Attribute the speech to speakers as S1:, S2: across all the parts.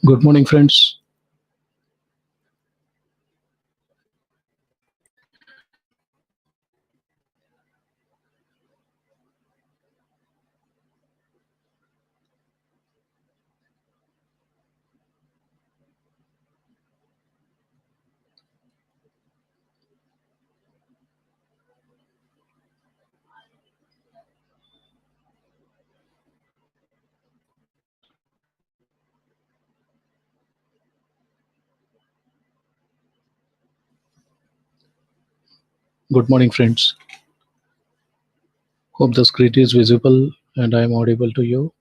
S1: Good morning, friends. Good morning, friends. Hope the screen is visible and I am audible to you.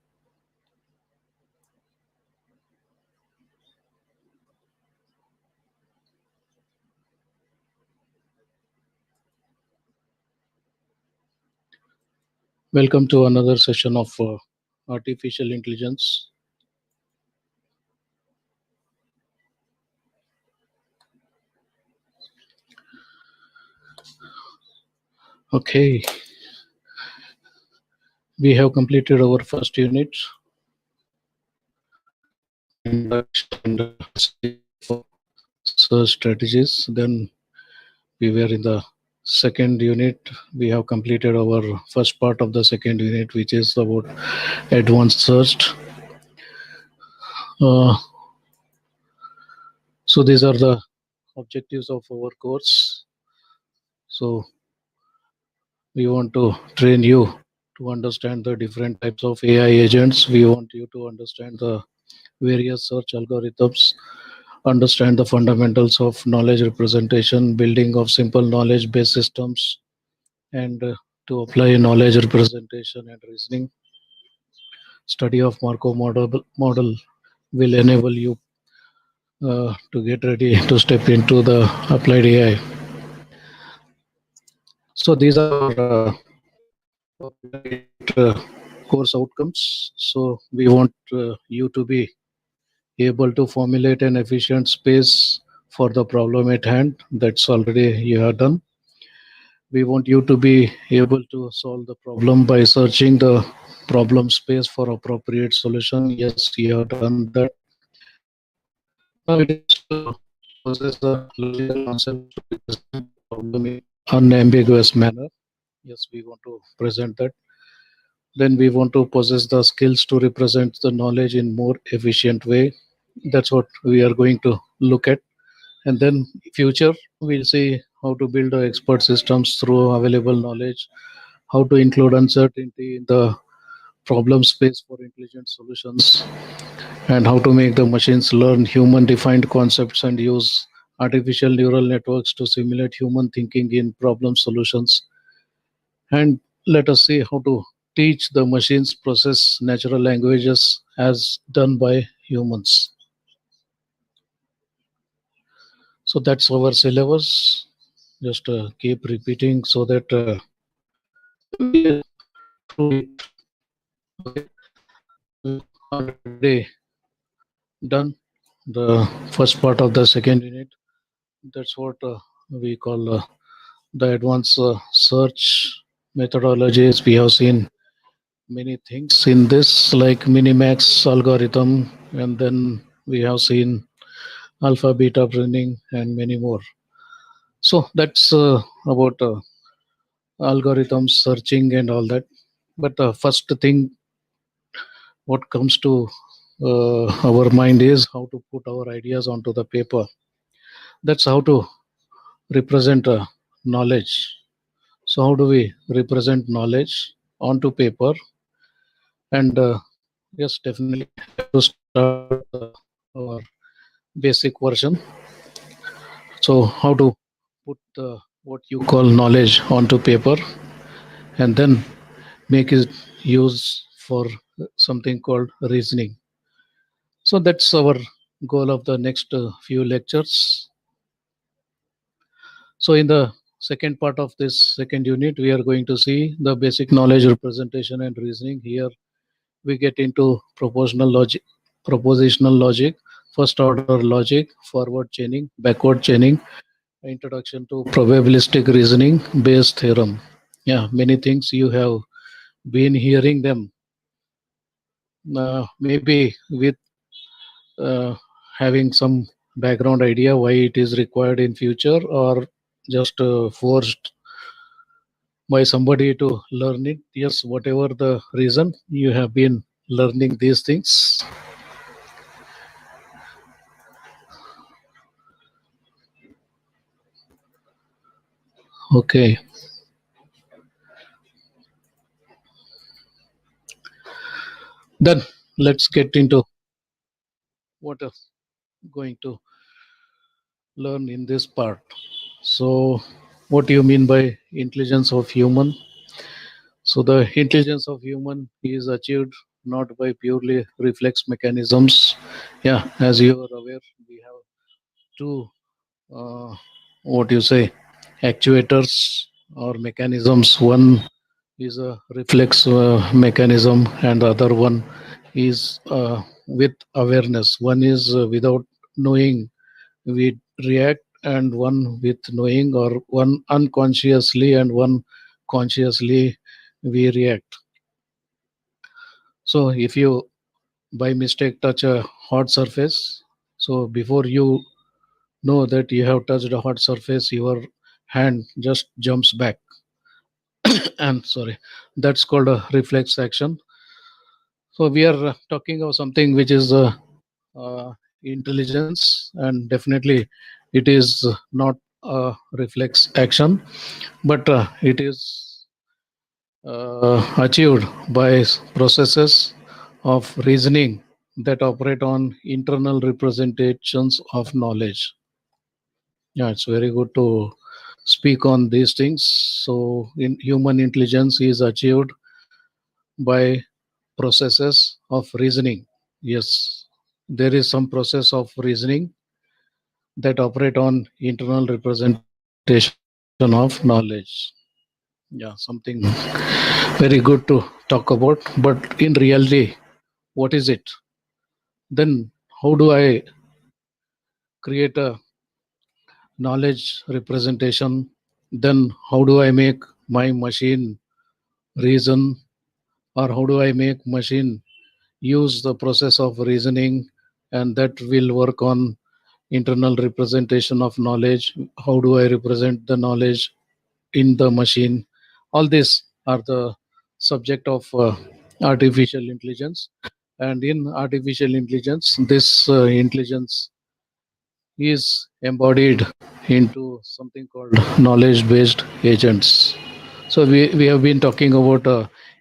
S1: Welcome to another session of artificial intelligence. Okay, we have completed our first unit, introduction and search strategies. Then we were in the second unit. We have completed our first part of the second unit, which is about advanced search. Uh, so these are the objectives of our course. So we want to train you to understand the different types of AI agents. We want you to understand the various search algorithms, understand the fundamentals of knowledge representation, building of simple knowledge based systems, and to apply knowledge representation and reasoning. Study of Markov model will enable you to get ready to step into the applied AI. So these are course outcomes. So we want you to be able to formulate an efficient space for the problem at hand. That's already you have done. We want you to be able to solve the problem by searching the problem space for appropriate solution. Yes, you have done that. Now it is to possess the logical concept to represent the problem in unambiguous manner. Yes, we want to present that. Then we want to possess the skills to represent the knowledge in more efficient way. That's what we are going to look at. And then future, we'll see how to build expert systems through available knowledge, how to include uncertainty in the problem space for intelligent solutions, and how to make the machines learn human defined concepts and use artificial neural networks to simulate human thinking in problem solutions. And let us see how to teach the machines process natural languages as done by humans. So that's our syllabus. Just keep repeating so that we through it. Okay, already done the first part of the second unit. That's what we call the advanced search methodologies. We have seen many things in this, like Minimax algorithm, and then we have seen alpha beta pruning and many more. So that's about algorithms, searching, and all that. But first thing, what comes to our mind is how to put our ideas onto the paper. That's how to represent knowledge. So, how do we represent knowledge onto paper? And yes, definitely have to start with our basic version. So, how to put what you call knowledge onto paper and then make it use for something called reasoning. So that's our goal of the next few lectures. So in the second part of this second unit, we are going to see the basic knowledge representation and reasoning. Here we get into propositional logic, first order logic, forward chaining, backward chaining, introduction to probabilistic reasoning, Bayes theorem. Yeah, many things you have been hearing them. Maybe with uh, having some background idea why it is required in future, or just forced by somebody to learn it? Yes, whatever the reason, you have been learning these things. Okay, then let's get into what is going to learn in this part. So, what do you mean by intelligence of human? So, the intelligence of human is achieved not by purely reflex mechanisms. Yeah, as you are aware, we have two, uh, what you say, actuators or mechanisms. One is a reflex mechanism, and the other one is with awareness. One is without knowing we react, and one with knowing, or one unconsciously and one consciously we react. So if you by mistake touch a hot surface, so before you know that you have touched a hot surface, your hand just jumps back. And sorry, that's called a reflex action. So we are talking of something which is intelligence, and definitely it is not a reflex action, but it is achieved by processes of reasoning that operate on internal representations of knowledge. Yeah, it's very good to speak on these things. So, in human intelligence is achieved by processes of reasoning. Yes, there is some process of reasoning that operate on internal representation of knowledge. Yeah, something very good to talk about. But in reality, what is it? Then, how do I create a knowledge representation? Then, how do I make my machine reason, or how do I make machine use the process of reasoning, and that will work on internal representation of knowledge? How do I represent the knowledge in the machine? All these are the subject of artificial intelligence. And in artificial intelligence, this intelligence is embodied into something called knowledge based agents. So we have been talking about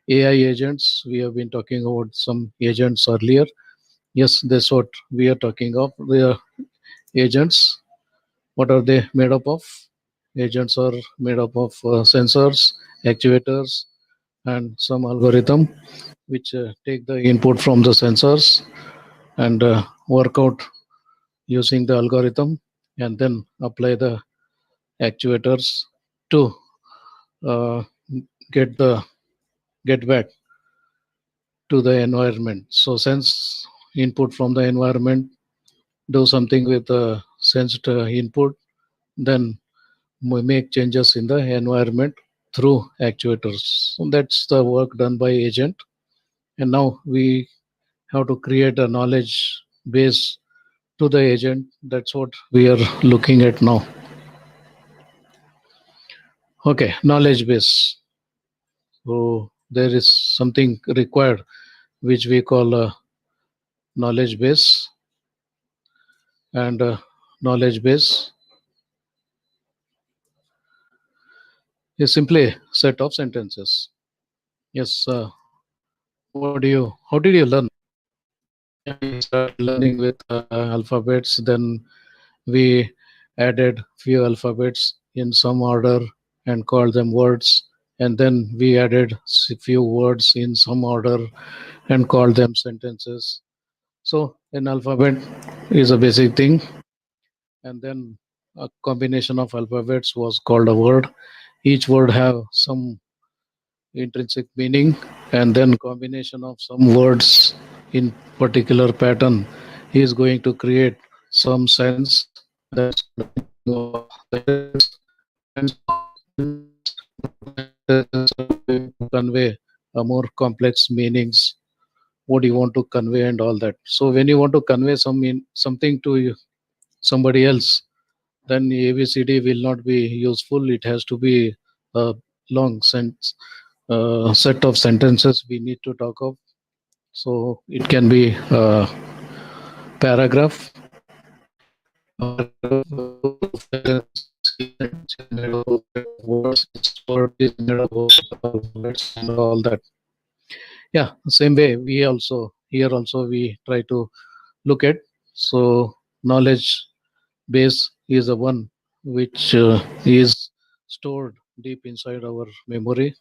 S1: AI agents, we have been talking about some agents earlier. Yes, that's what we are talking of. They are agents. What are they made up of? Agents are made up of sensors, actuators, and some algorithm which take the input from the sensors and work out using the algorithm, and then apply the actuators to uh, get the get back to the environment. So sense input from the environment, do something with the sensed input, then we make changes in the environment through actuators. So that's the work done by agent. And now we have to create a knowledge base to the agent. That's what we are looking at now. Okay, knowledge base. So there is something required which we call a knowledge base, and knowledge base is simply a set of sentences. Yes, what do you? How did you learn? Yeah, we started learning with alphabets. Then we added few alphabets in some order and called them words. And then we added few words in some order and called them sentences. So an alphabet is a basic thing, and then a combination of alphabets was called a word. Each word have some intrinsic meaning, and then combination of some words in particular pattern is going to create some sense. That's convey a more complex meanings what you want to convey and all that. So when you want to convey something to somebody else, then ABCD will not be useful. It has to be a long set of sentences we need to talk of. So it can be a paragraph. Words and all that. Yeah, same way we also here also we try to look at. So knowledge base is the one which is stored deep inside our memory,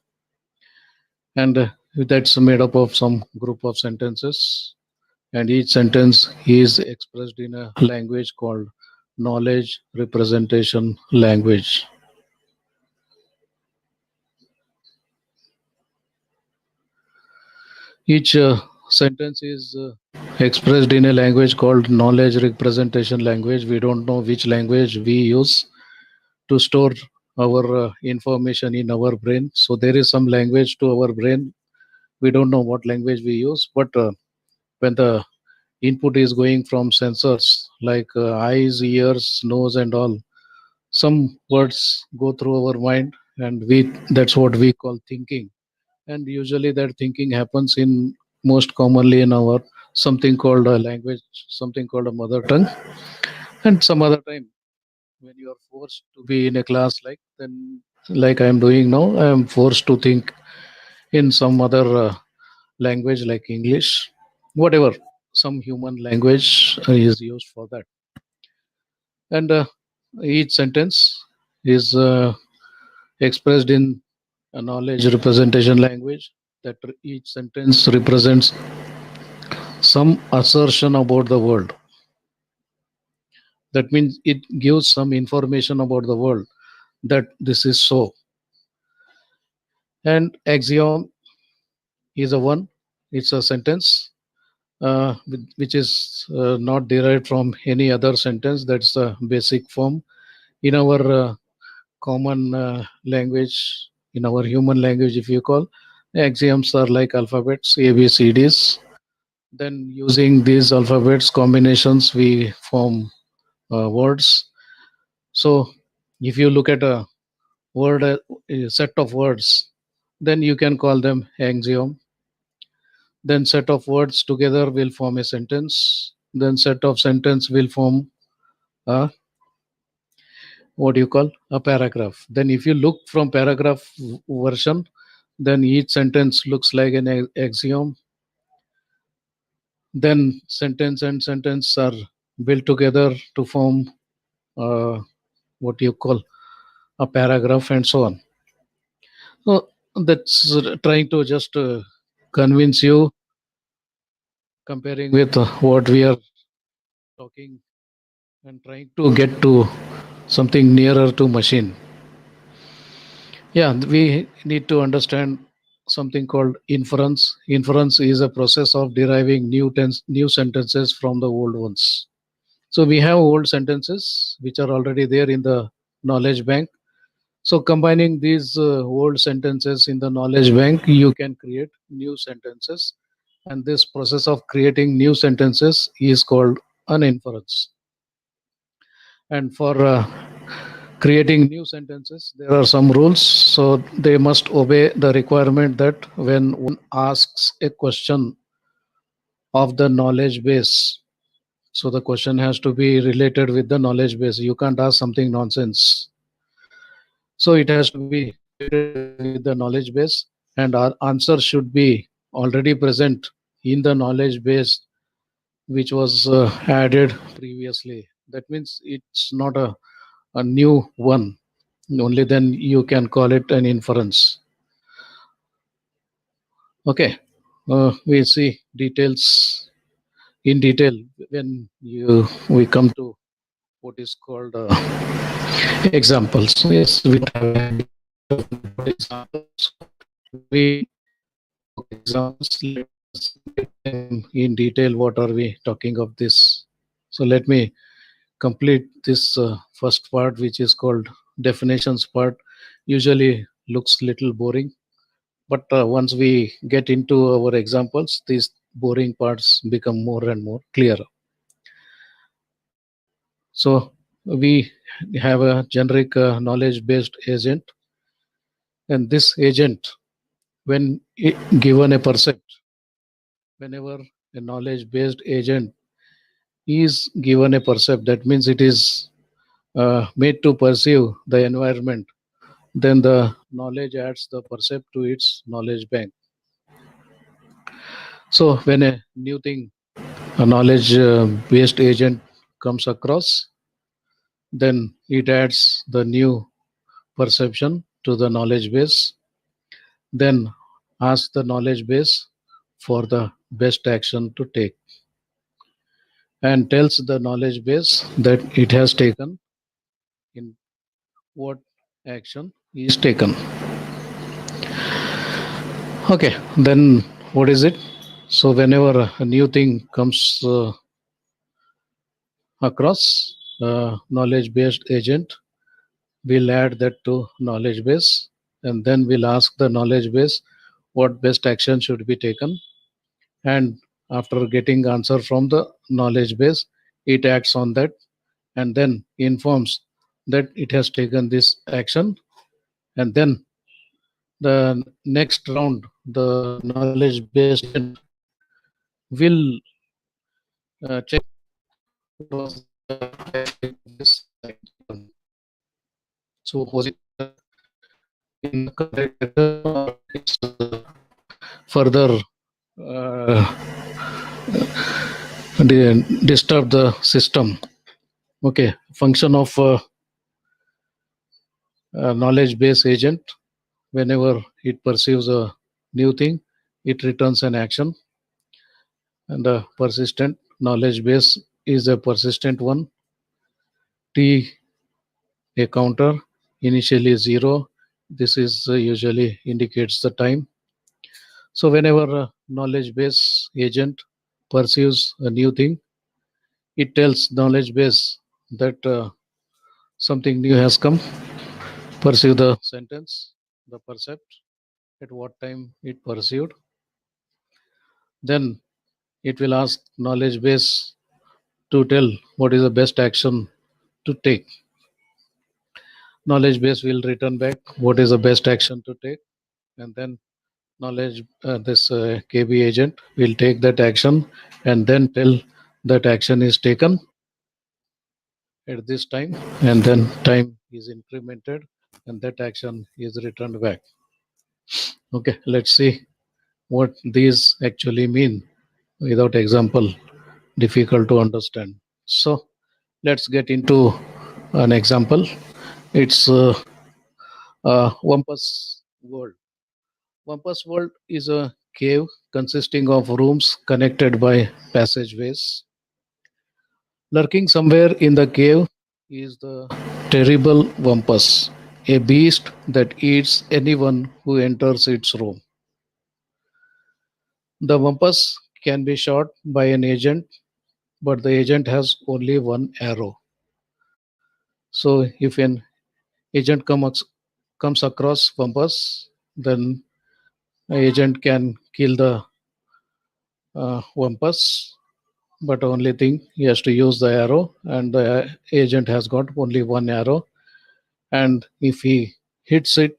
S1: and that's made up of some group of sentences, and each sentence is expressed in a language called knowledge representation language. Each sentence is expressed in a language called knowledge representation language. We don't know which language we use to store our information in our brain. So there is some language to our brain. We don't know what language we use, but when the input is going from sensors like eyes, ears, nose, and all, some words go through our mind, and we that's what we call thinking. And usually that thinking happens in most commonly in our something called a language, something called a mother tongue. And some other time when you are forced to be in a class like then like I am doing now, I am forced to think in some other language like English, whatever, some human language is used for that. And each sentence is expressed in a knowledge representation language, that each sentence represents some assertion about the world. That means it gives some information about the world that this is so. And axiom is a one, it's a sentence which is not derived from any other sentence. That's the basic form. In our common language, in our human language, if you call, axioms are like alphabets, ABCDs. Then using these alphabets combinations, we form words. So if you look at a set of words, then you can call them axiom. Then set of words together will form a sentence. Then set of sentence will form a what do you call a paragraph. Then if you look from paragraph version, then each sentence looks like an axiom. Then sentence and sentence are built together to form uh, what you call a paragraph, and so on. So that's trying to just convince you, comparing with what we are talking, and trying to get to something nearer to machine. Yeah, we need to understand something called inference. Inference is a process of deriving new sentences from the old ones. So we have old sentences which are already there in the knowledge bank. So combining these old sentences in the knowledge bank, you can create new sentences. And this process of creating new sentences is called an inference. And for creating new sentences, there are some rules. So they must obey the requirement that when one asks a question of the knowledge base, so the question has to be related with the knowledge base. You can't ask something nonsense. So it has to be related with the knowledge base, and our answer should be already present in the knowledge base which was added previously. That means it's not a new one. Only then you can call it an inference. Okay, we see details in detail when you we come to what is called examples. Yes, we have examples. We talk examples. Let's get them in detail. What are we talking of this? So let me complete this first part, which is called definitions part. Usually looks little boring, but once we get into our examples, these boring parts become more and more clear. So we have a generic knowledge based agent, and this agent, when given a percept, whenever a knowledge based agent is given a percept, that means it is made to perceive the environment, then the knowledge adds the percept to its knowledge bank. So when a new thing, a knowledge based agent comes across, then it adds the new perception to the knowledge base, then asks the knowledge base for the best action to take, and tells the knowledge base that it has taken in what action is taken. Okay, then what is it? So whenever a new thing comes across, knowledge based agent will add that to knowledge base, and then we'll ask the knowledge base what best action should be taken, and after getting answer from the knowledge base, it acts on that and then informs that it has taken this action, and then the next round the knowledge based agent will check what was the effect of this action. So was it in the correct direction, or it's further disturb the system. Okay, function of knowledge base agent, whenever it perceives a new thing, it returns an action, and the persistent knowledge base is a persistent one. T, a counter, initially 0. This is usually indicates the time. So whenever a knowledge base agent perceives a new thing, it tells knowledge base that something new has come. Perceive the sentence, the percept, at what time it perceived. Then it will ask knowledge base to tell what is the best action to take. Knowledge base will return back what is the best action to take, and then knowledge this KB agent will take that action and then tell that action is taken at this time, and then time is incremented and that action is returned back. Okay, let's see what these actually mean. Without example, difficult to understand. So let's get into an example. It's Wampus World. Wampus World is a cave consisting of rooms connected by passageways. Lurking somewhere in the cave is the terrible Wampus, a beast that eats anyone who enters its room. The Wampus can be shot by an agent, but the agent has only one arrow. So if an agent comes across Wampus, then agent can kill the Wampus, but only thing he has to use the arrow, and the agent has got only one arrow, and if he hits it,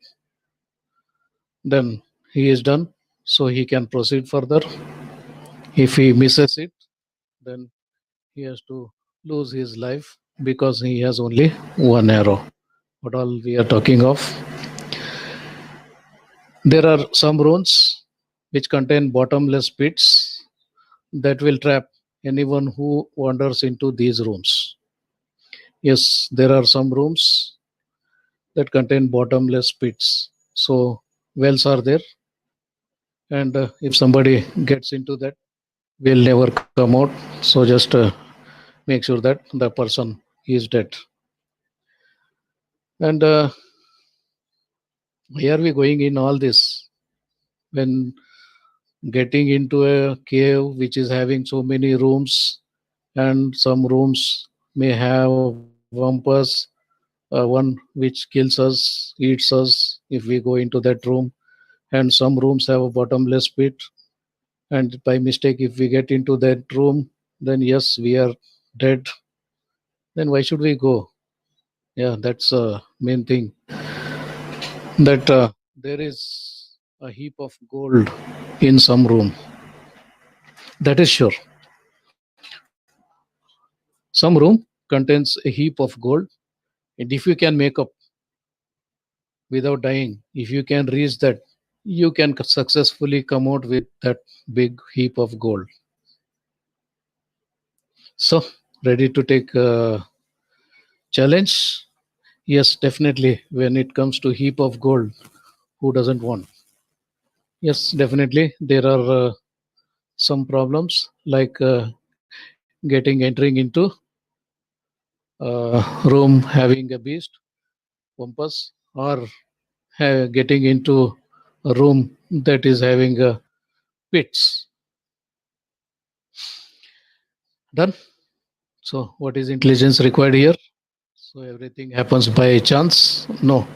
S1: then he is done, so he can proceed further. If he misses it, then he has to lose his life because he has only one arrow. What all we are talking of? There are some rooms which contain bottomless pits that will trap anyone who wanders into these rooms. Yes, there are some rooms that contain bottomless pits. So wells are there, and if somebody gets into that, will never come out. So just make sure that the person is dead. And why are we going in all this when getting into a cave which is having so many rooms, and some rooms may have wampus, one which kills us, eats us if we go into that room, and some rooms have a bottomless pit. And by mistake, if we get into that room, then yes, we are dead. Then why should we go? Yeah, that's a main thing. That there is a heap of gold in some room. That is sure. Some room contains a heap of gold, and if you can make up without dying, if you can reach that, you can successfully come out with that big heap of gold. So, ready to take a challenge? Yes, definitely. When it comes to heap of gold, who doesn't want? Yes, definitely. There are some problems like entering into a room having a beast, compass, or getting into a room that is having pits. Done. So, what is intelligence required here? So, everything happens by chance? No,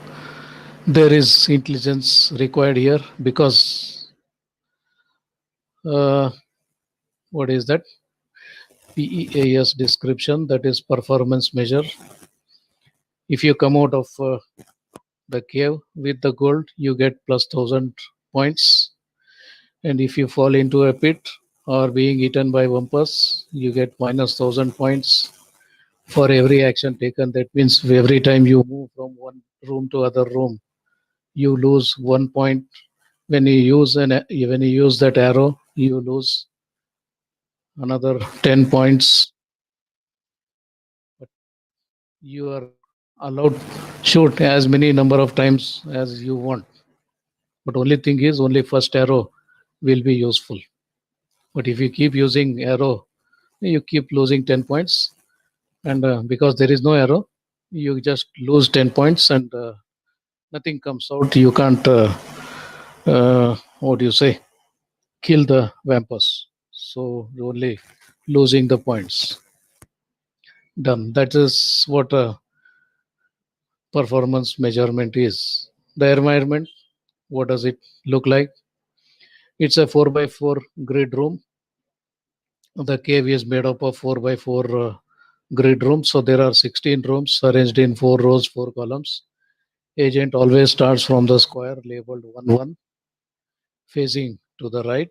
S1: there is intelligence required here because uh, what is that? PEAS description, that is performance measure. If you come out of the cave with the gold, you get plus 1,000 points. And if you fall into a pit or being eaten by bumpers, you get minus 1,000 points for every action taken. That means every time you move from one room to other room, you lose 1 point. When you use that arrow, you lose another 10 points. But you are allowed shoot as many number of times as you want. But only thing is, only first arrow will be useful. But if you keep using arrow, you keep losing 10 points, and because there is no arrow, you just lose 10 points, and nothing comes out. You can't. What do you say? Kill the vampires. So you're only losing the points. Done. That is what a performance measurement is. The environment. What does it look like? It's a 4 by 4 grid room. The cave is made up of 4 by 4 grid rooms. So there are 16 rooms arranged in 4 rows, 4 columns. Agent always starts from the square labeled 1 1, facing to the right.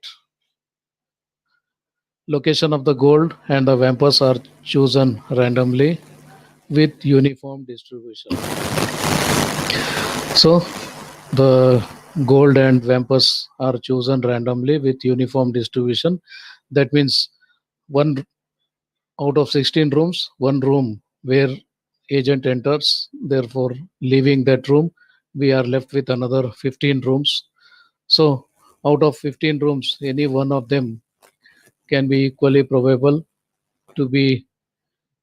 S1: Location of the gold and the vampires are chosen randomly with uniform distribution. So the gold and vampires are chosen randomly with uniform distribution. That means one out of 16 rooms, one room where agent enters, therefore leaving that room, we are left with another 15 rooms. So out of 15 rooms, any one of them can be equally probable to be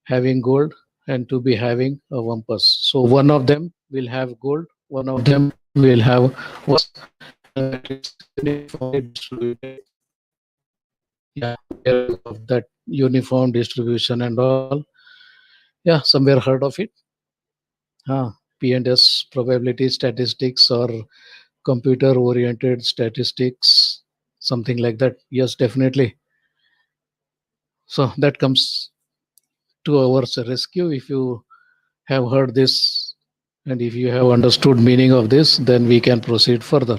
S1: having gold and to be having a wampus. So one of them will have gold, one of them will have wampus, and that is uniformly distributed. Yeah, of that uniform distribution and all. Yeah, somewhere heard of it. P&S probability statistics or computer oriented statistics, something like that. Yes, definitely. So that comes to our rescue. If you have heard this and if you have understood meaning of this, then we can proceed further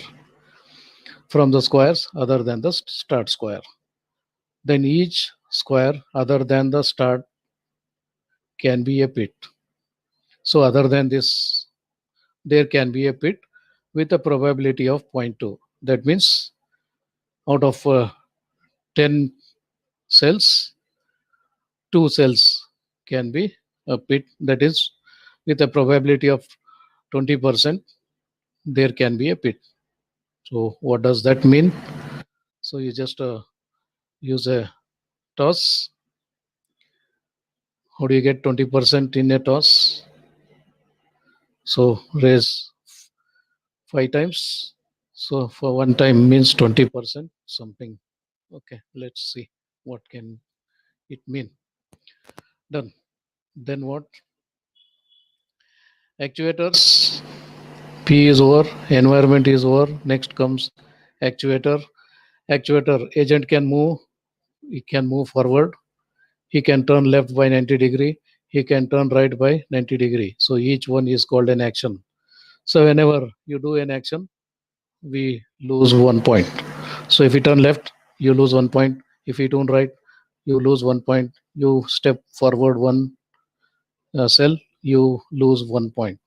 S1: from the squares other than the start square. Then each square other than the start can be a pit. So other than this, there can be a pit with a probability of 0.2. That means out of 10 cells, 2 cells can be a pit. That is with a probability of 20%, there can be a pit. So what does that mean? So you just use a toss. How do you get 20% in a toss? So raise 5 times. So for one time means 20% something. Okay, let's see what can it mean. Done. Then what? Actuators. P is over. Environment is over. Next comes actuator. Actuator agent can move, he can move forward, he can turn left by 90 degree, he can turn right by 90 degree. So each one is called an action. So whenever you do an action, we lose 1 point. So if you turn left, you lose 1 point. If you turn right, you lose 1 point. You step forward one cell, you lose 1 point.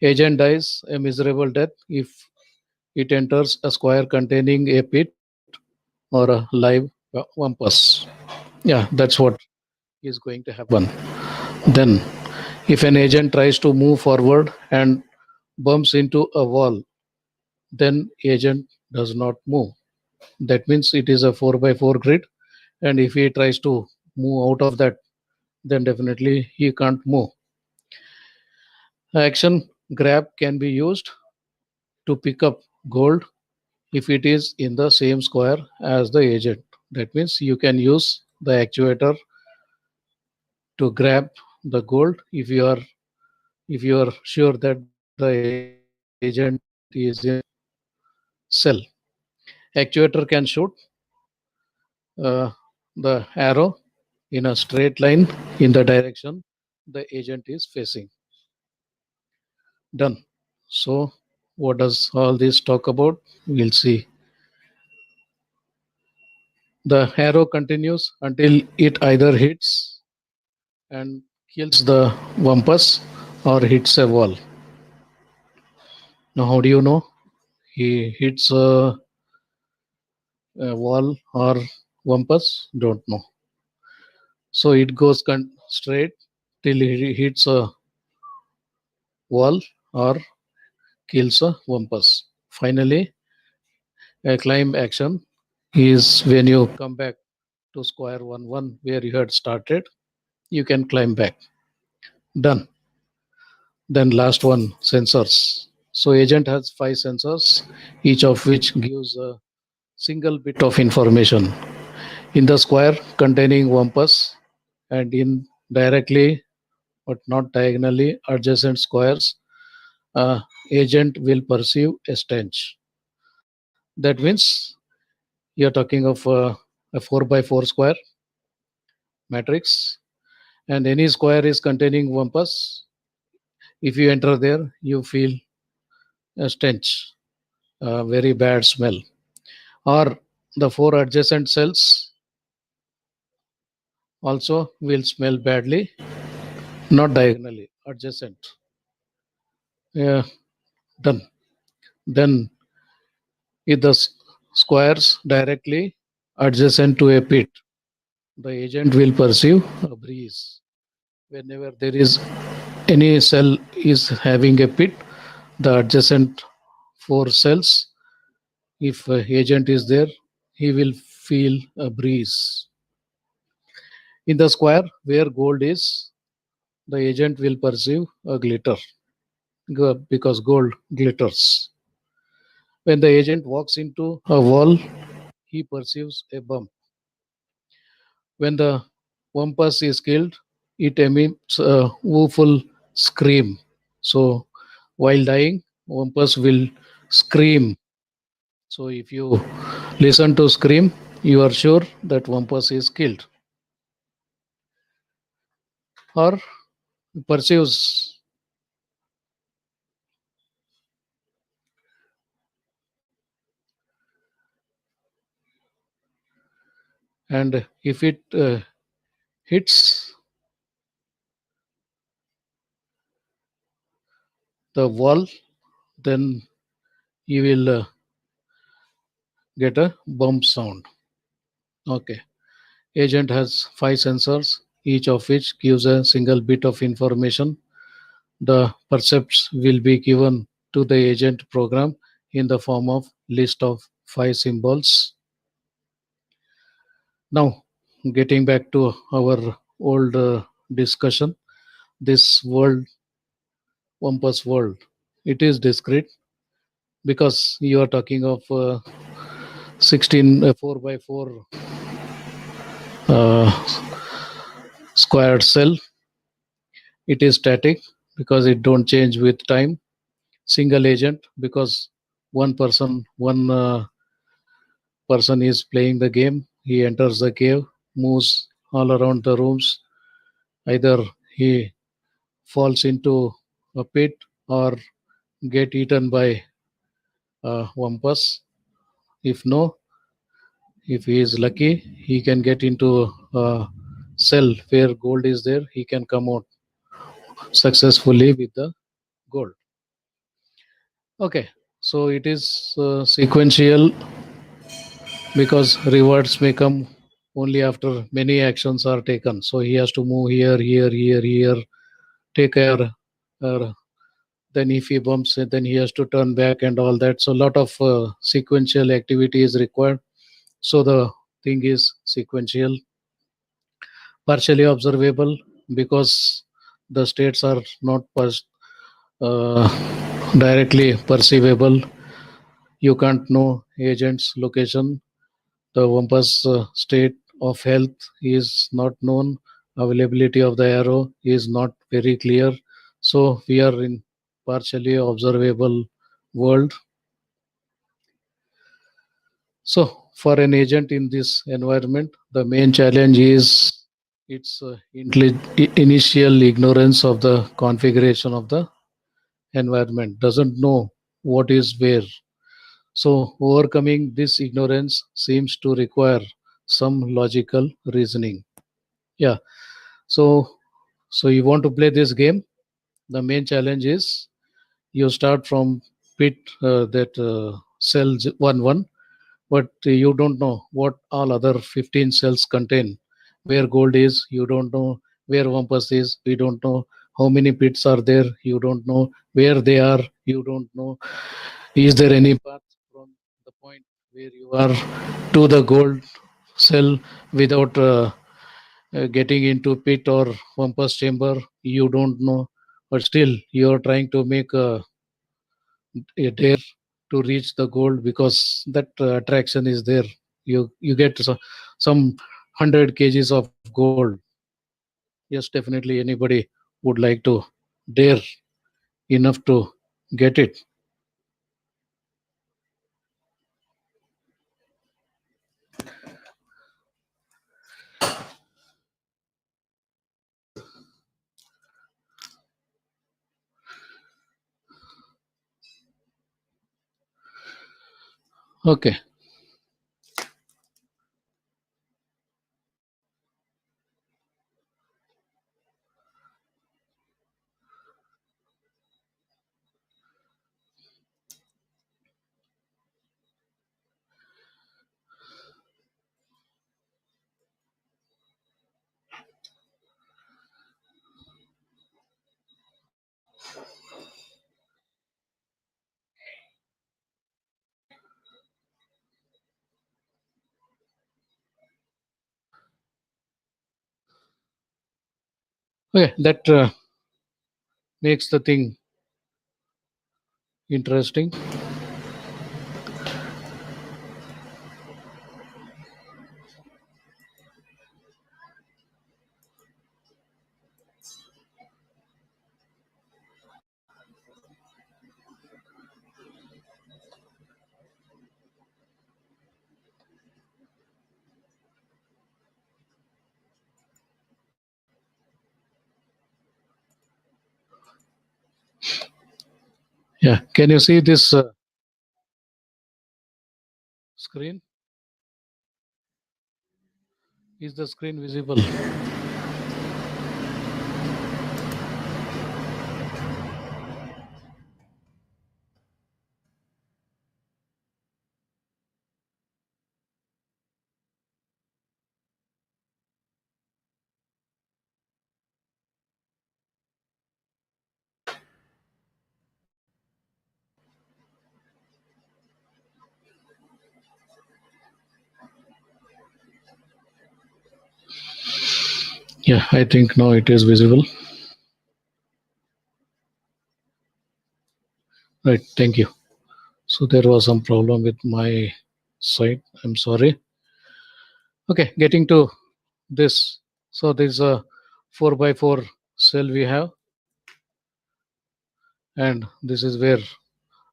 S1: Agent dies a miserable death if it enters a square containing a pit or a live wampus. Yeah, that's what is going to happen. Then, if an agent tries to move forward and bumps into a wall, then agent does not move. That means it is a 4 by 4 grid, and if he tries to move out of that, then definitely he can't move. Action grab can be used to pick up gold if it is in the same square as the agent. That means you can use the actuator to grab the gold if you are sure that the agent is in cell. Actuator can shoot uh, the arrow in a straight line in the direction the agent is facing. Done. So, what does all this talk about? We'll see. The arrow continues until it either hits and kills the wampus or hits a wall. Now, how do you know he hits a wall or wampus? Don't know. So it goes straight till he hits a wall or kills a wampus. Finally, a climb action is when you come back to square 1 1 where you had started, you can climb back. Done. Then last one, sensors. So agent has 5 sensors, each of which gives a single bit of information. In the square containing wampus and in directly but not diagonally adjacent squares, agent will perceive a stench. That means you're talking of a 4 by 4 square matrix, and any square is containing wampus. If you enter there, you feel a stench, a very bad smell. Or the 4 adjacent cells also will smell badly, not diagonally, adjacent. Yeah, done. Then, if the squares directly adjacent to a pit, the agent will perceive a breeze. Whenever there is any cell is having a pit, the adjacent 4 cells, if agent is there, he will feel a breeze. In the square where gold is, the agent will perceive a glitter because gold glitters. When the agent walks into a wall, he perceives a bump. When the wampus is killed, it emits a woeful scream. So, while dying, wampus will scream. So, if you listen to scream, you are sure that wampus is killed or perceives. And if it hits the wall, then you will get a bump sound. Okay. Agent has 5 sensors, each of which gives a single bit of information. The percepts will be given to the agent program in the form of list of 5 symbols. Now, getting back to our old discussion, this world, Wampus world, it is discrete because you are talking of 16 4 by 4 uh, squared cell. It is static because it don't change with time. Single agent because one person, one person is playing the game. He enters the cave, moves all around the rooms. Either he falls into a pit or get eaten by Wampus. If no, if he is lucky, he can get into a cell where gold is there. He can come out successfully with the gold. Okay, so it is sequential because rewards may come only after many actions are taken. So he has to move here, here, here, here, take care. Uh, then if he bumps, then he has to turn back and all that. So a lot of sequential activity is required. So the thing is sequential, partially observable because the states are not uh, directly perceivable. You can't know agent's location. The Wampus state of health is not known. Availability of the arrow is not very clear. So we are in partially observable world. So for an agent in this environment, the main challenge is its initial ignorance of the configuration of the environment. Doesn't know what is where. So overcoming this ignorance seems to require some logical reasoning. Yeah. So you want to play this game. The main challenge is you start from pit that cells 1 1, but you don't know what all other 15 cells contain. Where gold is, you don't know. Where Wampus is, we don't know. How many pits are there, you don't know. Where they are, you don't know. Is there any path from the point where you are to the gold cell without getting into pit or Wampus chamber? You don't know, but still you are trying to make a dare to reach the gold because that attraction is there. You get some 100 kgs of gold. Yes, definitely anybody would like to dare enough to get it. Okay. Okay, that makes the thing interesting. Yeah, can you see this screen? Is the screen visible? Yeah, I think now it is visible. Right, thank you. So there was some problem with my site. I'm sorry. Okay, getting to this. So there's a 4 by 4 cell we have, and this is where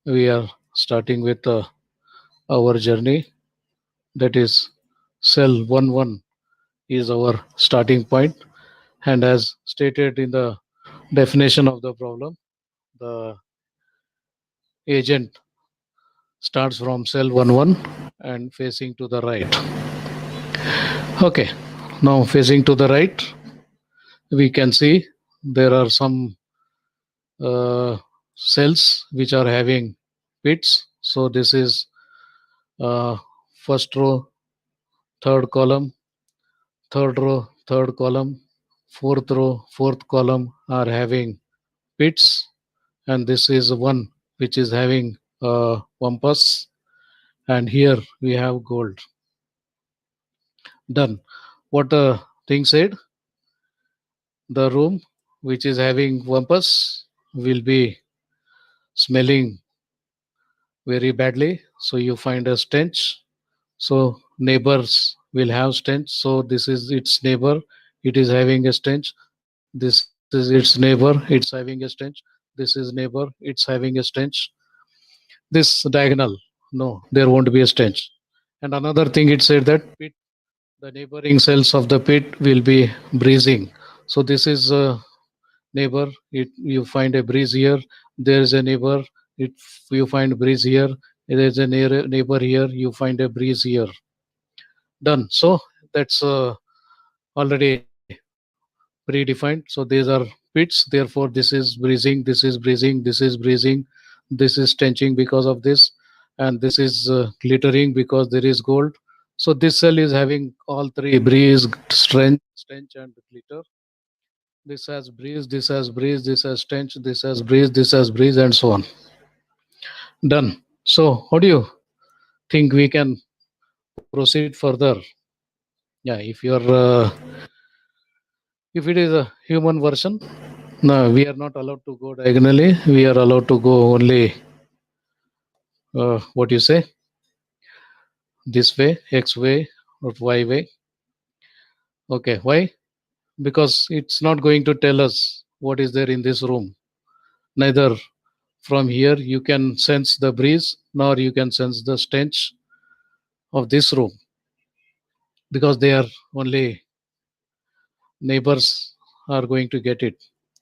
S1: we are starting with our journey. that is cell 1 1 is our starting point. And as stated in the definition of the problem, the agent starts from cell 1 1 and facing to the right. Okay, now facing to the right, we can see there are some uh, cells which are having pits. So this is uh, first row, third column, third row, third column, fourth row, fourth column are having pits, and this is one which is having compass, and here we have gold. Done. What the thing said? The room which is having compass will be smelling very badly, so you find a stench. So neighbors will have stench. So this is its neighbor. It is having a stench. This is its neighbor. It's having a stench. This is neighbor. It's having a stench. This diagonal, no, there won't be a stench. And another thing, it said that pit, the neighboring cells of the pit will be breezing. So this is a neighbor. It, you find a breeze here. There is a neighbor. It, you find breeze here. There is a neighbor here. You find a breeze here. Done. So that's already predefined. So these are pits. Therefore, this is breezing. This is breezing. This is breezing. This is stenching because of this, and this is glittering because there is gold. So this cell is having all three: breeze, stench, and glitter. This has breeze. This has breeze. This has stench. This has breeze. This has breeze, and so on. Done. So, how do you think we can proceed further? Yeah, if it is a human version, no, we are not allowed to go diagonally. We are allowed to go only what you say, this way, X way or Y way. Okay, why? Because it's not going to tell us what is there in this room. Neither from here you can sense the breeze, nor you can sense the stench of this room, because they are only neighbors are going to get it.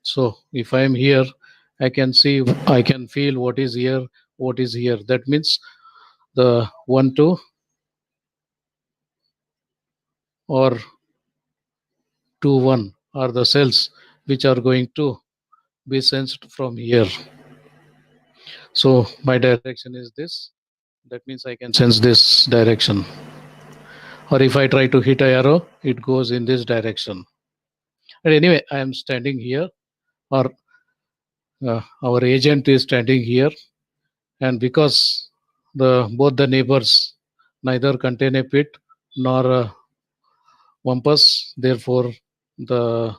S1: So if I am here, I can see, I can feel what is here, what is here. That means the 1 2 or 2 1 are the cells which are going to be sensed from here. So my direction is this. That means I can sense this direction. Or if I try to hit a arrow, it goes in this direction. And anyway, I am standing here, or our agent is standing here, and because the both the neighbors neither contain a pit nor a wampus, therefore the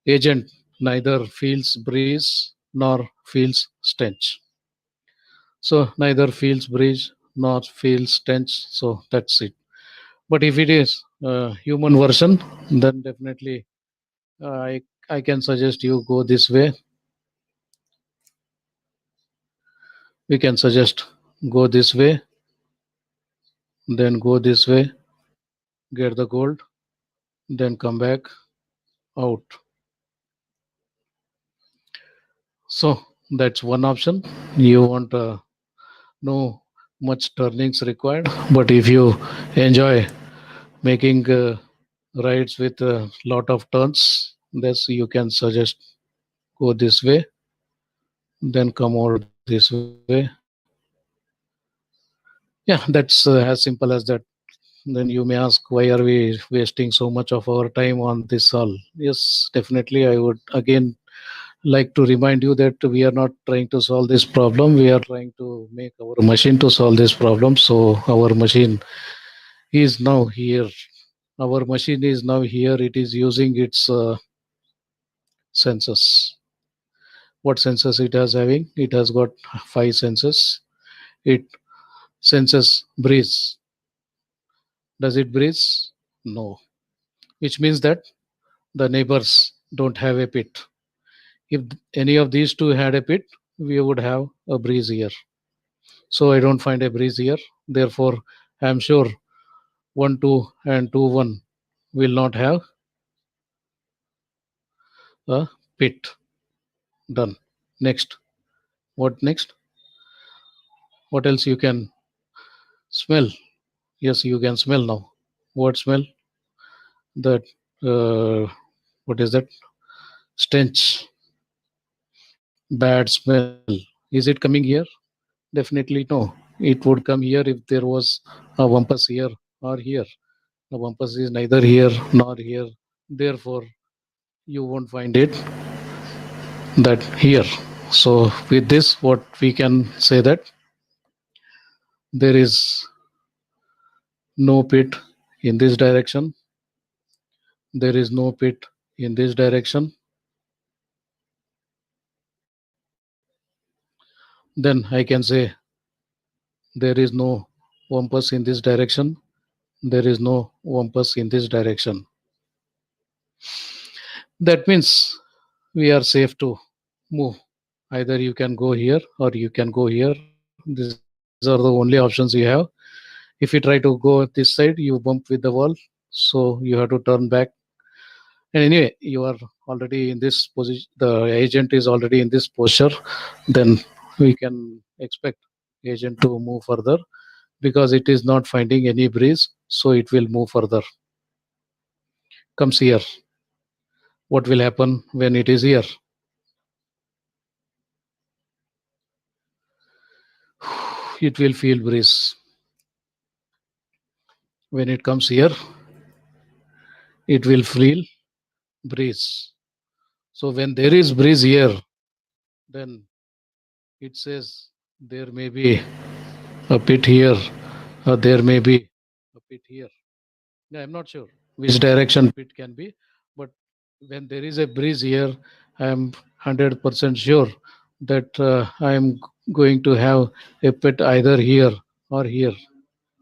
S1: agent neither feels breeze nor feels stench. So neither feels breeze nor feels stench. So that's it. But if it is human version, then definitely I can suggest you go this way. We can suggest go this way, then go this way, get the gold, then come back out. So that's one option. You want no much turnings required, but if you enjoy making rides with a lot of turns, this you can suggest go this way, then come over this way. Yeah, that's as simple as that. Then you may ask, why are we wasting so much of our time on this all? Yes, definitely. I would again like to remind you that we are not trying to solve this problem. We are trying to make our machine to solve this problem. So our machine is now here. Our machine is now here. It is using its senses. What senses it has having? It has got five senses. It senses breeze. Does it breathe? No. Which means that the neighbors don't have a pit. If any of these two had a pit, we would have a breeze here. So I don't find a breeze here. Therefore, I am sure 1 2 and 2 1 will not have a pit. Done. Next. What next? What else you can smell? Yes, you can smell now. What smell? That what is that? Stench, bad smell. Is it coming here? Definitely no. It would come here if there was a wampus here or here. The wampus is neither here nor here. Therefore, you won't find it that here. So with this, what we can say that there is no pit in this direction. There is no pit in this direction. Then I can say there is no wampus in this direction. There is no wampus in this direction. That means we are safe to move. Either you can go here or you can go here. These are the only options you have. If you try to go this side, you bump with the wall. So you have to turn back. And anyway, you are already in this position. The agent is already in this posture. Then we can expect agent to move further because it is not finding any breeze. So it will move further. Comes here. What will happen when it is here? It will feel breeze. When it comes here, it will feel breeze. So when there is breeze here, then it says there may be a pit here, or there may be a pit here. Yeah, I'm not sure which direction pit can be, but when there is a breeze here, I'm 100% sure that I'm going to have a pit either here or here.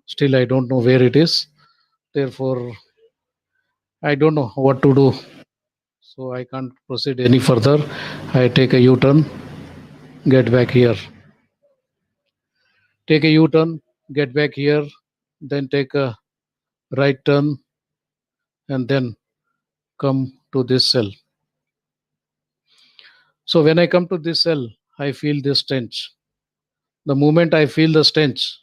S1: Still, I don't know where it is. Therefore, I don't know what to do. So I can't proceed any further. I take a U-turn, get back here. Take a U-turn, get back here, then take a right turn, and then come to this cell. So when I come to this cell, I feel this stench. The moment I feel the stench,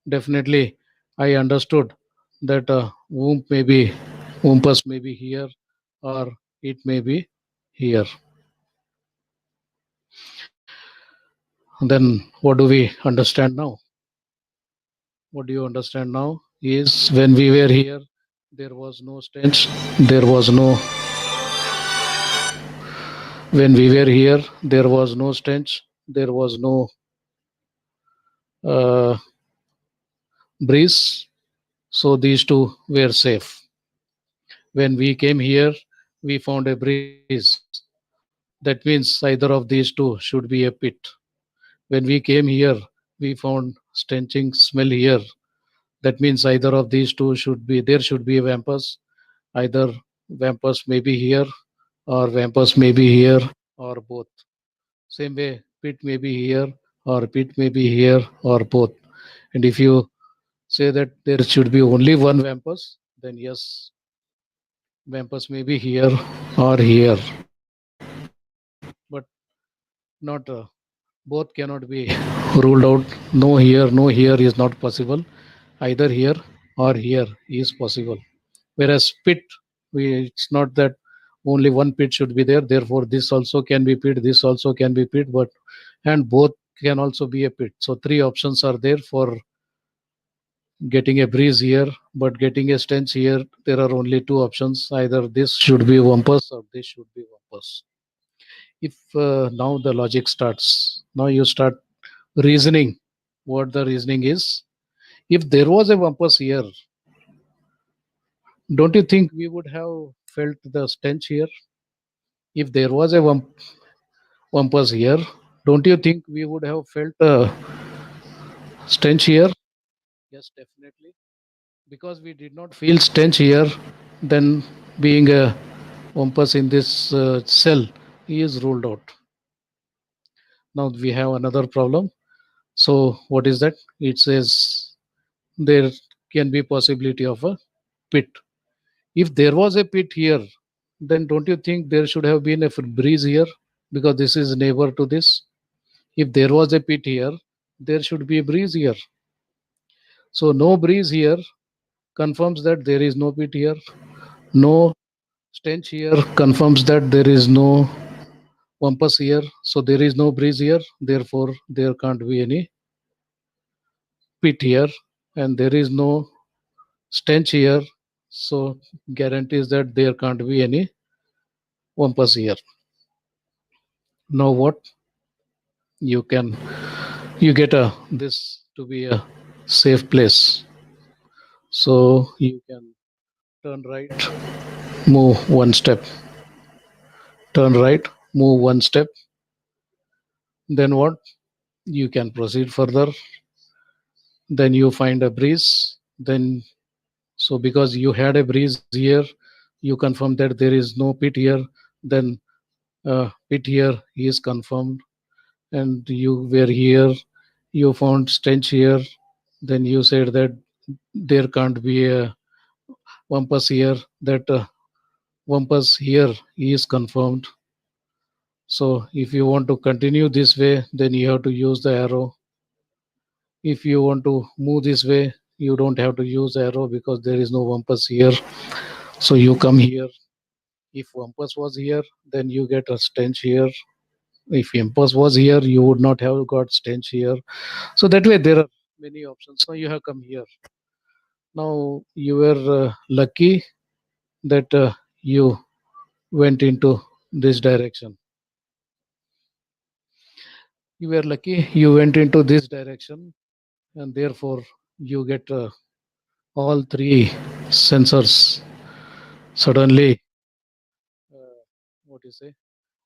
S1: definitely I understood that wumpus may be here or it may be here. Then what do we understand now? What do you understand now is when we were here, there was no stench, there was no, when we were here, there was no stench, there was no uh, breeze. So these two were safe. When we came here, we found a breeze. That means either of these two should be a pit. When we came here, we found stenching smell here. That means either of these two should be, there should be a vampus. Either vampus may be here or vampus may be here or both. Same way, pit may be here or pit may be here or both. And if you say that there should be only one vampus, then yes, vampus may be here or here, but not both cannot be ruled out. No here, no here is not possible. Either here or here is possible. Whereas pit, it's not that only one pit should be there. Therefore, this also can be pit, this also can be pit, but and both can also be a pit. So three options are there for getting a breeze here, but getting a stench here. There are only two options. Either this should be wampus or this should be wampus. If now the logic starts, now you start reasoning what the reasoning is. If there was a wampus here, don't you think we would have felt the stench here? If there was a wampus here, don't you think we would have felt a stench here? Yes, definitely. Because we did not feel stench here, then being a wampus in this cell is ruled out. Now we have another problem. So what is that? It says there can be possibility of a pit. If there was a pit here, then don't you think there should have been a breeze here? Because this is neighbor to this. If there was a pit here, there should be a breeze here. So no breeze here confirms that there is no pit here. No stench here confirms that there is no wampus here. So there is no breeze here. Therefore, there can't be any pit here. And there is no stench here. So guarantees that there can't be any wampus here. Now what? You can you get a this to be a safe place. So you can turn right, move one step, turn right, move one step. Then what? You can proceed further. Then you find a breeze. Then so because you had a breeze here, you confirm that there is no pit here. Then pit here is confirmed, and you were here. You found stench here. Then you said that there can't be a wampus here. That wampus here is confirmed. So if you want to continue this way, then you have to use the arrow. If you want to move this way, you don't have to use arrow because there is no wampus here. So you come here. If wampus was here, then you get a stench here. If wampus was here, you would not have got stench here. So that way there are many options. Now you have come here. Now you were lucky that you went into this direction. You were lucky you went into this direction, and therefore you get all three sensors suddenly what you say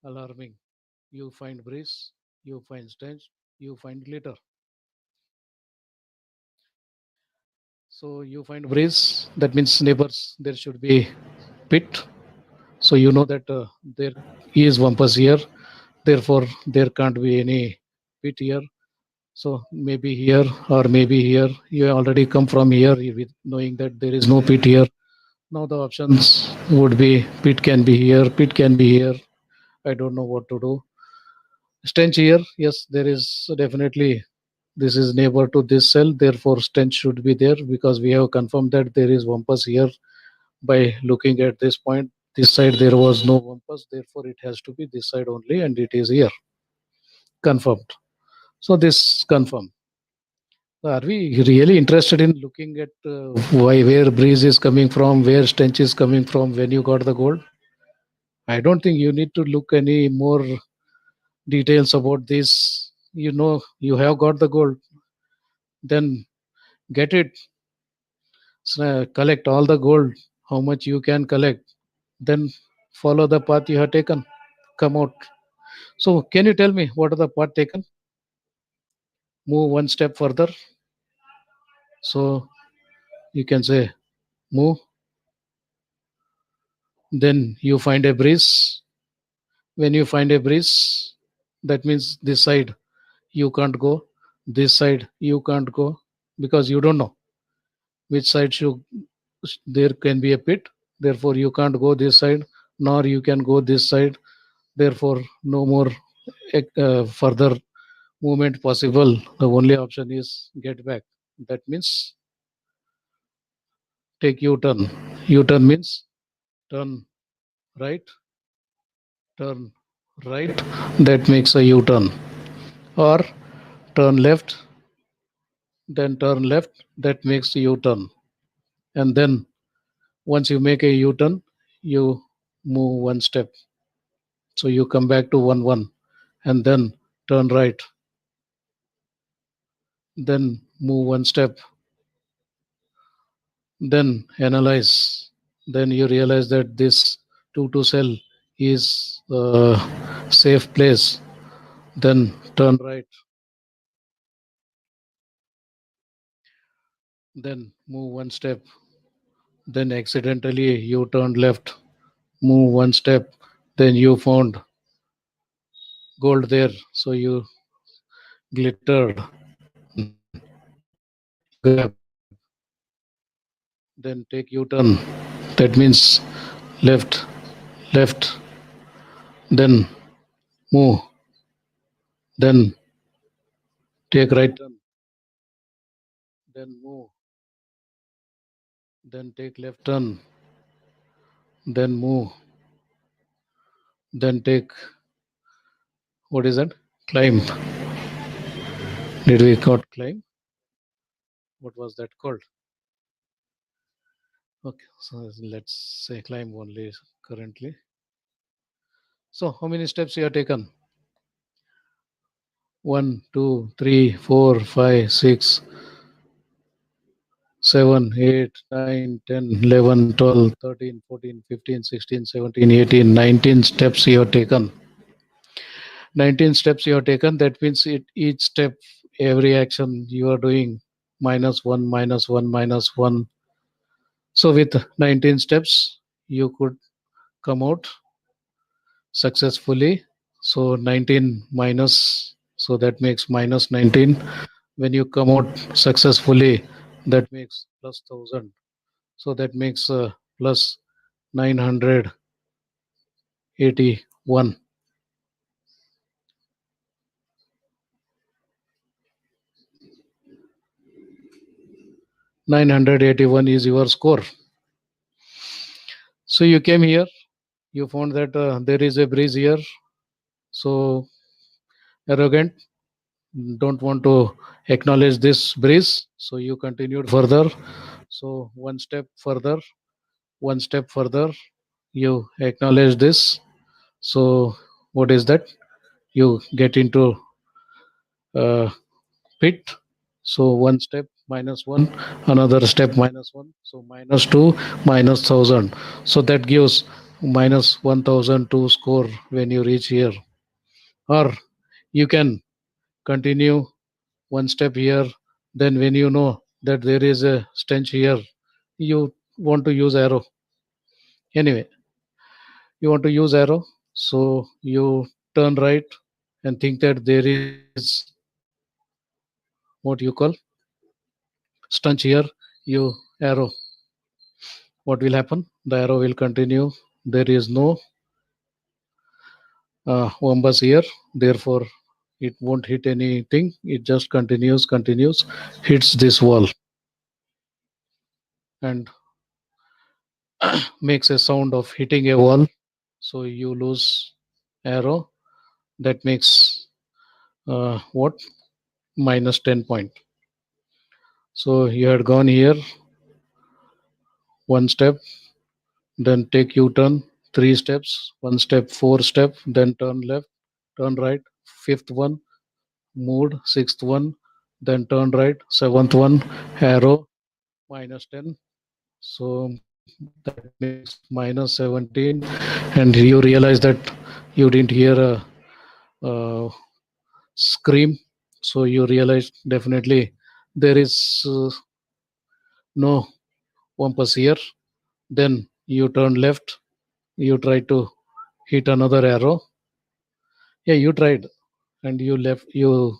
S1: alarming. You find breeze, you find stench, you find glitter. So you find breeze, that means neighbors there should be pit. So you know that there is wampus here, therefore there can't be any pit here. So maybe here or maybe here. You already come from here with knowing that there is no pit here. Now the options would be pit can be here, pit can be here. I don't know what to do. Stench here, yes, there is definitely this is neighbor to this cell, therefore stench should be there because we have confirmed that there is wampus here by looking at this point. This side there was no wampus, therefore it has to be this side only, and it is here. Confirmed. So this confirmed. Are we really interested in looking at why where breeze is coming from, where stench is coming from when you got the gold? I don't think you need to look any more details about this. You know, you have got the gold, then get it, collect all the gold, how much you can collect, then follow the path you have taken, come out. So, can you tell me what are the path taken? Move one step further. So, you can say move, then you find a breeze. When you find a breeze, that means this side you can't go, this side you can't go because you don't know which side should there can be a pit, therefore you can't go this side, nor you can go this side, therefore no more further movement possible. The only option is get back. That means take u-turn. U-turn means turn right, turn right, that makes a u-turn, or turn left, then turn left, that makes a u-turn. And then once you make a u-turn, you move one step. So you come back to 1 1 and then turn right, then move one step, then analyze. Then you realize that this 2 cell is a safe place. Then turn right, then move one step. Then accidentally you turned left, move one step. Then you found gold there. So you glittered. Then you grab. then take U-turn. That means left, left, then move, then take right turn, then move, then take left turn, then move, then take, what is that? Climb. Did we got climb? What was that called? Okay, so let's say climb only currently. So how many steps you have taken? 1, 2, 3, 4, 5, 6, 7, 8, 9, 10, 11, 12, 13, 14, 15, 16, 17, 18, 19 steps you have taken. 19 steps you have taken. That means each step, every action you are doing, -1, -1, -1. So with 19 steps, you could come out successfully. So 19 minus, so that makes -19. When you come out successfully, that makes +1000. So that makes plus 981. 981 is your score. So you came here, you found that there is a breeze here. So arrogant, don't want to acknowledge this breeze. So you continued further. So one step further, one step further, you acknowledge this. So what is that? You get into uh, pit. So one step -1, another step -1. So -2, -1000. So that gives -1000 to score when you reach here. Or you can continue one step here. Then when you know that there is a stench here, you want to use arrow. Anyway, you want to use arrow. So you turn right and think that there is what you call stench here. You arrow. What will happen? The arrow will continue. There is no Wombas here, therefore it won't hit anything. It just continues, hits this wall and makes a sound of hitting a wall. So you lose arrow. That makes what? -10 point. So you had gone here one step, then take U-turn, three steps, one step, four step, then turn left, turn right, fifth one, moved, sixth one, then turn right, seventh one, arrow, -10. So that makes -17, and you realize that you didn't hear a scream. So you realize definitely there is no wampus here. Then you turn left. You try to hit another arrow. Yeah, you tried, and you left. You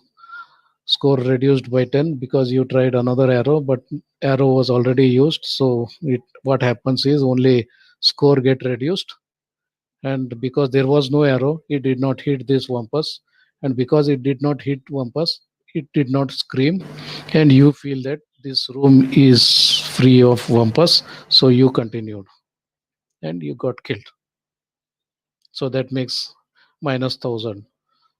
S1: score reduced by 10 because you tried another arrow, but arrow was already used. So it what happens is only score get reduced, and because there was no arrow, it did not hit this wampus, and because it did not hit wampus, it did not scream, and you feel that this room is free of wampus. So you continued and you got killed. So that makes -1000.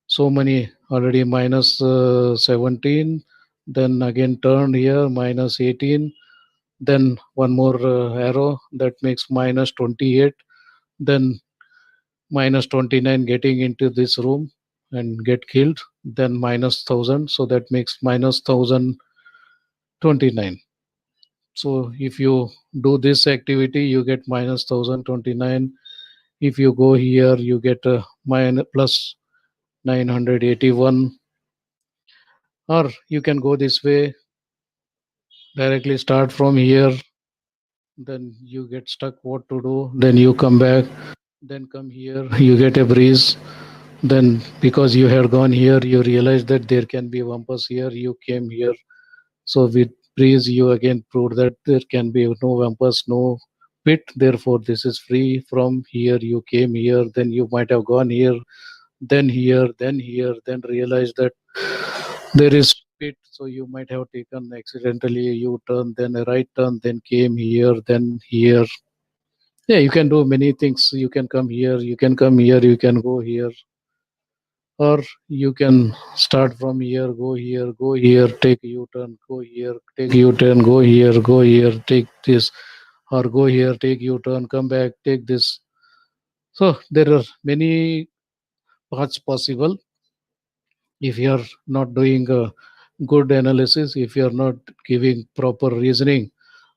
S1: So many already -17, then again turn here -18, then one more arrow that makes -28, then -29 getting into this room and get killed, then -1000, so that makes -1029. So if you do this activity, you get -1029. If you go here, you get a plus 981. Or you can go this way, directly start from here, then you get stuck what to do, then you come back, then come here, you get a breeze. Then because you had gone here, you realize that there can be wampus here, you came here. So with freeze, you again prove that there can be no vampires, no pit. Therefore, this is free from here. You came here, then you might have gone here, then here, then realize that there is pit. So you might have taken accidentally a U-turn, then a right turn, then came here, then here. Yeah, you can do many things. You can come here, you can come here, you can go here, or you can start from here, go here, take U-turn, go here, take U-turn, go here, go here, take this, or go here, take U-turn, come back, take this. So there are many paths possible if you are not doing a good analysis, if you are not giving proper reasoning,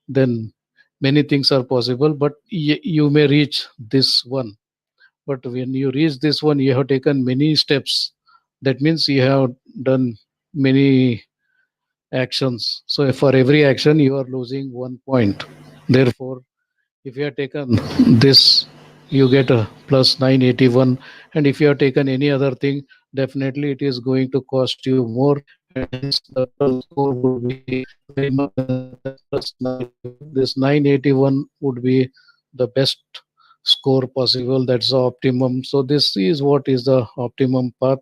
S1: then many things are possible, but you may reach this one. But when you reach this one, you have taken many steps. That means you have done many actions. So for every action, you are losing 1 point. Therefore, if you have taken this, you get a plus 981. And if you have taken any other thing, definitely it is going to cost you more. And hence the total score would be very much than plus 981. This 981 would be the best score possible. That's the optimum. So this is what is the optimum path.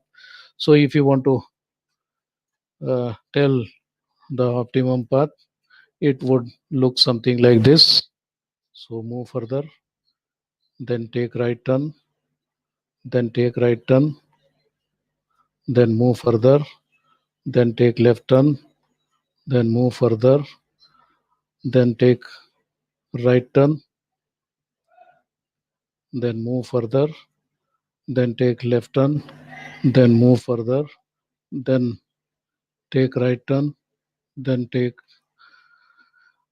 S1: So if you want to tell the optimum path, it would look something like this. So move further, then take right turn, then take right turn, then move further, then take left turn, then move further, then take right turn, then move further, then take left turn, then move further, then take right turn, then take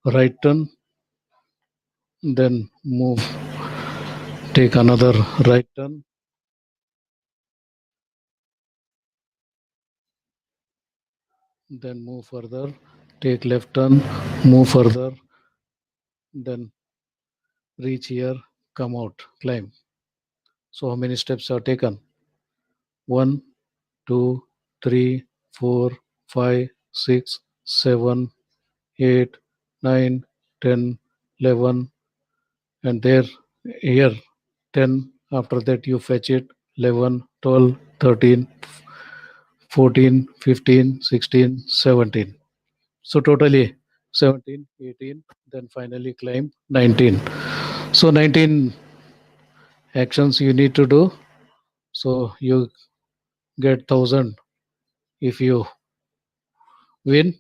S1: right turn, then move, take another right turn, then move further, take left turn, move further, then reach here, come out, climb. So how many steps are taken? 1, 2, 3, 4, 5, 6, 7, 8, 9, 10, 11, and there, here 10. After that, you fetch it 11, 12, 13, 14, 15, 16, 17. So totally 17, 18, then finally climb 19. So 19 actions you need to do. So you get 1000 if you win.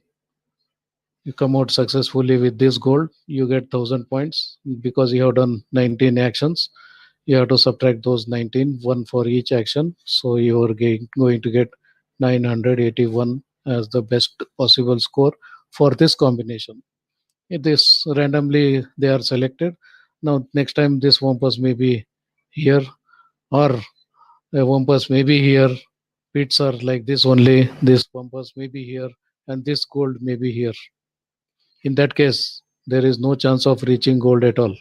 S1: You come out successfully with this gold, you get 1000 points because you have done 19 actions. You have to subtract those 19, one for each action. So you are going to get 981 as the best possible score for this combination. This randomly they are selected. Now next time this Wampus may be here, or a Wampus may be here. Pits are like this only. This Wampus may be here, and this gold may be here. In that case, there is no chance of reaching gold at all,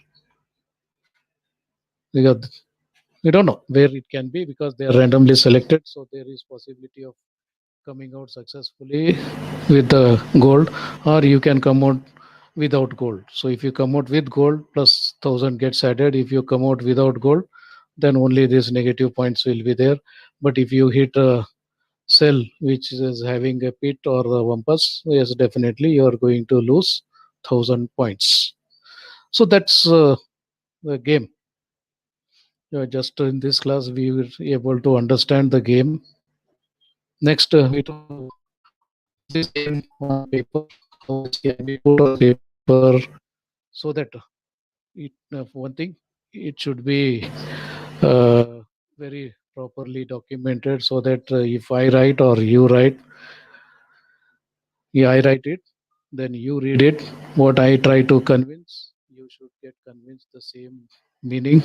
S1: because we don't know where it can be because they are randomly selected. So there is possibility of coming out successfully with the gold, or you can come out without gold. So if you come out with gold, plus 1000 gets added. If you come out without gold, then only these negative points will be there. But if you hit a cell which is having a pit or a Wampus, yes, definitely you are going to lose 1000 points. So that's the game. Just in this class, we were able to understand the game. Next, we to put this game on paper, how it can be put on paper, so that it one thing, it should be very properly documented, so that if I write or you write, yeah, I write it, then you read it. What I try to convince, you should get convinced the same meaning.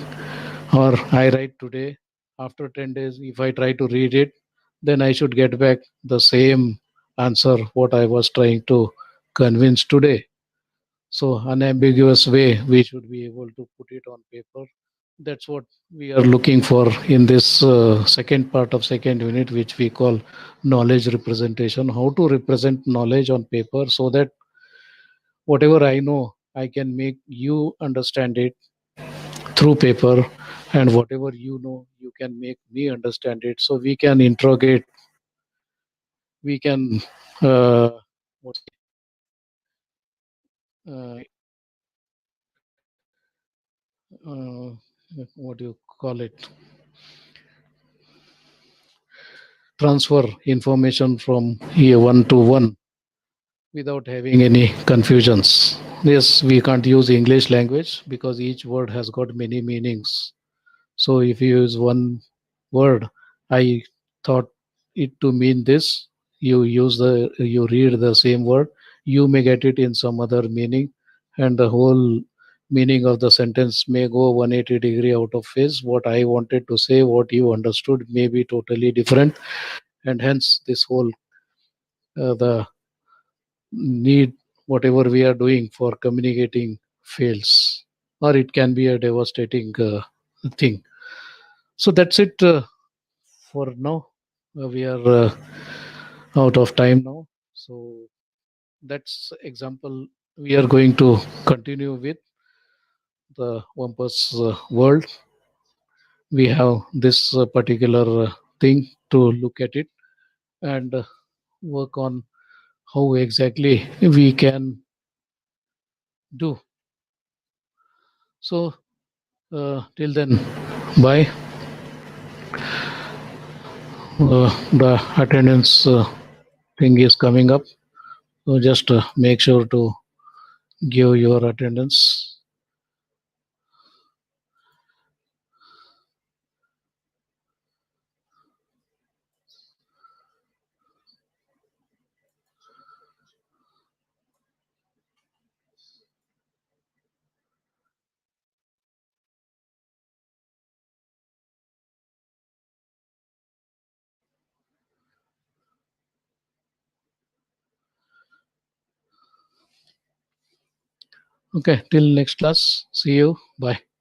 S1: Or I write today, after 10 days, if I try to read it, then I should get back the same answer what I was trying to convince today. So unambiguous way we should be able to put it on paper. That's what we are looking for in this second part of second unit, which we call knowledge representation. How to represent knowledge on paper so that whatever I know, I can make you understand it through paper, and whatever you know, you can make me understand it. So we can interrogate, we can, uh, what, uh, uh, what do you call it? Transfer information from here one to one without having any confusions. Yes, we can't use English language because each word has got many meanings. So if you use one word, I thought it to mean this. You read the same word, you may get it in some other meaning, and the whole meaning of the sentence may go 180-degree out of phase. What I wanted to say, what you understood may be totally different, and hence this whole the need, whatever we are doing for communicating fails, or it can be a devastating thing. So that's it for now. We are out of time now. So that's example. We are going to continue with the Wampus world. We have this particular thing to look at it and work on how exactly we can do. So till then, bye. The attendance thing is coming up. So just make sure to give your attendance. Okay, till next class. See you. Bye.